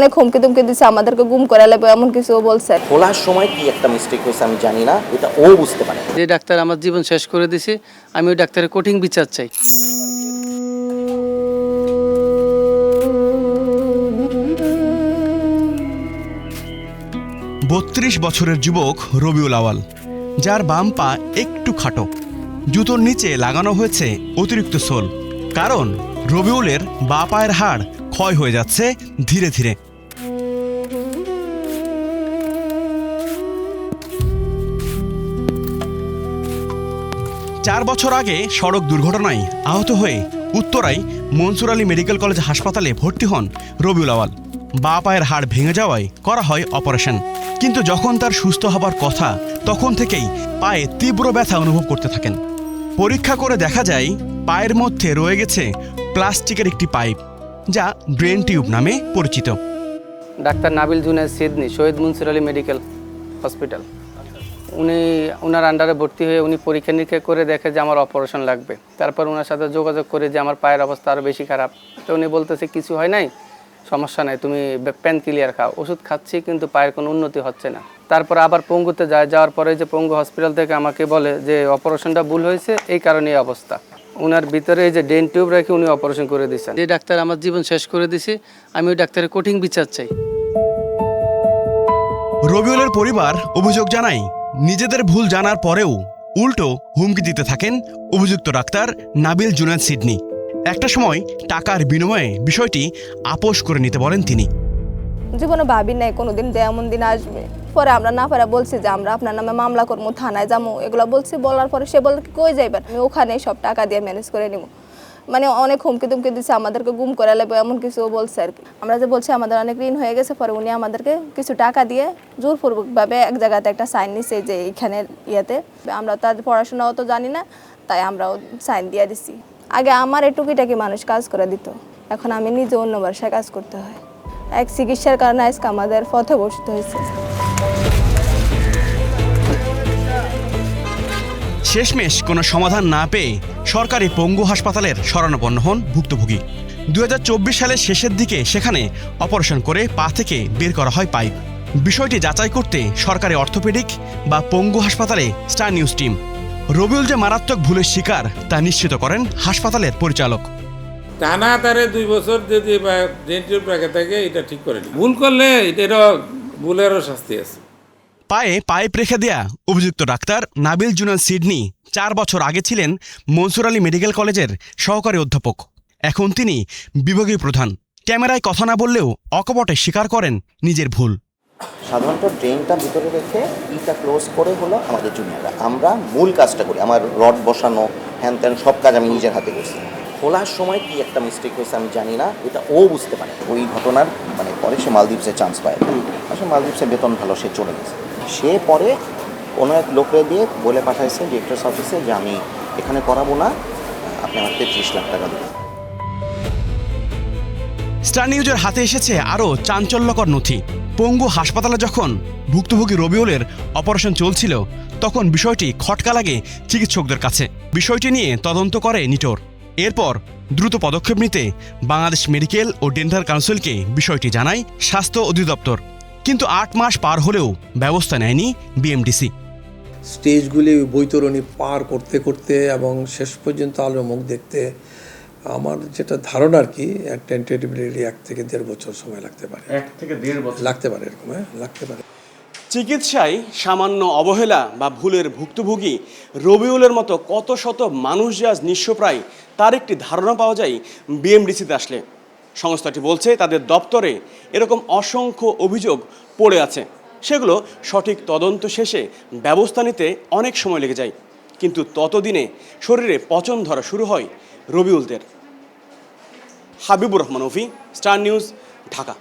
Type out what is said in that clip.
অনেক হুমকি তুমকি দিচ্ছে, আমাদেরকে গুম করে লাগবে এমন কিছু বলছে। খোলার সময় কি একটা মিস্টেক হয়েছে আমি জানি না, এটা ও বুঝতে পারে। যে ডাক্তার আমার জীবন শেষ করে দিছে, আমি ওই ডাক্তারের কঠিন বিচার চাই। ৩২ বছরের যুবক রবিউল আওয়াল, যার বাম পা একটু খাটো, জুতোর নিচে লাগানো হয়েছে অতিরিক্ত সোল। কারণ রবিউলের বা পায়ের হাড় ক্ষয় হয়ে যাচ্ছে ধীরে ধীরে। চার বছর আগে সড়ক দুর্ঘটনায় আহত হয়ে উত্তরায় মনসুর আলী মেডিকেল কলেজ হাসপাতালে ভর্তি হন রবিউল আওয়াল। বা পায়ের হাড় ভেঙে যাওয়ায় করা হয় অপারেশন। কিন্তু যখন তার সুস্থ হবার কথা, তখন থেকেই পায়ে তীব্র ব্যথা অনুভব করতে থাকেন। পরীক্ষা করে দেখা যায় পায়ের মধ্যে রয়ে গেছে প্লাস্টিকের একটি পাইপ, যা ব্রেন টিউব নামে পরিচিত। ডাক্তার নাবিল জুনায়েদ সিডনি, শহীদ মনসুর আলী মেডিকেল হসপিটাল, ওনার আন্ডারে ভর্তি হয়ে উনি পরীক্ষা নিরীক্ষা করে দেখে যে আমার অপারেশন লাগবে। তারপর ওনার সাথে যোগাযোগ করে যে আমার পায়ের অবস্থা আরও বেশি খারাপ, তো উনি বলতেছে কিছু হয় নাই, সমস্যা নাই, তুমি পেন ক্লিয়ার খাও। ওষুধ খাচ্ছি কিন্তু পায়ের কোনো উন্নতি হচ্ছে না। তারপর আবার পঙ্গুতে যাওয়ার পরে যে পঙ্গু হসপিটাল থেকে আমাকে বলে যে অপারেশনটা ভুল হয়েছে, এই কারণে এই অবস্থা। ওনার ভিতরে এই যে ডেন টিউব রেখে উনি অপারেশন করে দিয়েছেন। যে ডাক্তার আমার জীবন শেষ করে দিছে, আমি ওই ডাক্তারের কঠিন বিচার চাই। রবিউলের পরিবার অভিযোগ জানায়, নিজেদের ভুল জানার পরেও উল্টো হুমকি দিতে থাকেন অভিযুক্ত ডাক্তার নাবিল জুনায়েদ সিডনি। একটা সময় টাকার বিনিময়ে বিষয়টি আপোস করে নিতে বলেন তিনি। জীবনে ভাবি নাই কোনোদিন যে এমন দিন আসবে। পরে আমরা না পারা বলছি যে আমরা আপনার নামে মামলা করবো, থানায় যাবো, এগুলো বলছি। বলার পরে সে বলে কই যাইবেন, আমি ওখানে সব টাকা দিয়ে ম্যানেজ করে নিব। মানে অনেক হুমকি তুমকি দিচ্ছে, আমাদেরকে গুম করে লাগবে এমন কিছু বলছে আর কি। আমরা যে বলছি আমাদের অনেক ঋণ হয়ে গেছে, পরে উনি আমাদেরকে কিছু টাকা দিয়ে জোরপূর্বকভাবে এক জায়গাতে একটা সাইন নিছে যে এইখানের ইয়েতে। আমরা তার পড়াশোনাও তো জানি না, তাই আমরাও সাইন দিয়ে দিছি। আগে আমার এই টুকিটাকি মানুষ কাজ করে দিত, এখন আমি নিজে অন্য বাসায় কাজ করতে হয়। এক চিকিৎসার কারণে আজকে আমাদের পথে বসতে হয়েছে। শেষমেশ কোনো সমাধান না পেয়ে সরকারি পঙ্গু হাসপাতালের শরণাপন্ন হন ভুক্তভোগী। 2024 সালের শেষের দিকে সেখানে অপারেশন করে পা থেকে বের করা হয় পাইপ। বিষয়টি যাচাই করতে সরকারি অর্থোপেডিক বা পঙ্গু হাসপাতালে স্টার নিউজ টিম। রবিউল যে মারাত্মক ভুলের শিকার তা নিশ্চিত করেন হাসপাতালের পরিচালক। টানা তারে 2 বছর যদি ডেন টিউব রাখে থাকে, এটা ঠিক করে ভুল করলে এটারও ভুলেরও শাস্তি আছে। পায়ে পাইপ রেখে দেয়া অভিযুক্ত ডাক্তার নাবিল জুনায়েদ সিডনি 4 বছর আগে ছিলেন মনসুর আলী মেডিকেল কলেজের সহকারী অধ্যাপক। এখন তিনি বিভাগীয় প্রধান। ক্যামেরায় কথা না বললেও অকপটে স্বীকার করেন নিজের ভুল। সাধারণত ড্রেনটা ভিতরে রেখে ইটা ক্লোজ করে হলো আমাদের জুনিয়ররা। আমরা মূল কাজটা করি, আমার রড বসানো, হ্যান ত্যান সব কাজ আমি নিজের হাতে করছি। খোলার সময় কি একটা মিস্টেক হয়েছে আমি জানি না, এটা ও বুঝতে পারে। ওই ঘটনার পরে সে মালদ্বীপসে চান্স পায়, আসলে মালদ্বীপসে বেতন ভালো, সে চলে গেছে। সে পরে কোনো এক লোকরে দিয়ে বলে পাঠাইছে ডিরেক্টরস অফিসে যে আমি এখানে করাবো না, আপনি আমার 33 লাখ টাকা দেবেন। স্টার নিউজের হাতে এসেছে আরও চাঞ্চল্যকর নথি। পঙ্গু হাসপাতালে যখন ভুক্তভোগী রবিউলের অপারেশন চলছিল, তখন বিষয়টি খটকা লাগে চিকিৎসকদের কাছে। বিষয়টি নিয়ে তদন্ত করে নিটোর। এরপর দ্রুত পদক্ষেপ নিতে বাংলাদেশ মেডিকেল ও ডেন্টাল কাউন্সিলকে বিষয়টি জানায় স্বাস্থ্য অধিদপ্তর। কিন্তু 8 মাস পার হলেও ব্যবস্থা নেয়নি বিএমডিসি। স্টেজগুলি বৈতরণী পার করতে করতে এবং শেষ পর্যন্ত আলোর মুখ দেখতে আমার যেটা ধারণা আর কি, টেন্টেটিভলি 1 থেকে 1.5 বছর সময় লাগতে পারে। 1 থেকে 1.5 বছর লাগতে পারে, এরকম লাগতে পারে। চিকিৎসায় সামান্য অবহেলা বা ভুলের ভুক্তভোগী রবিউলের মতো কত শত মানুষ যে আজ নিঃস্বপ্রায়, তার একটি ধারণা পাওয়া যায় বিএমডিসিতে আসলে। সংস্থাটি বলছে তাদের দপ্তরে এরকম অসংখ্য অভিযোগ পড়ে আছে, সেগুলো সঠিক তদন্ত শেষে ব্যবস্থা নিতে অনেক সময় লেগে যায়। কিন্তু ততদিনে শরীরে পচন ধরা শুরু হয় রবিউলদের। Habibur Rahman Offi, Star News, Dhaka.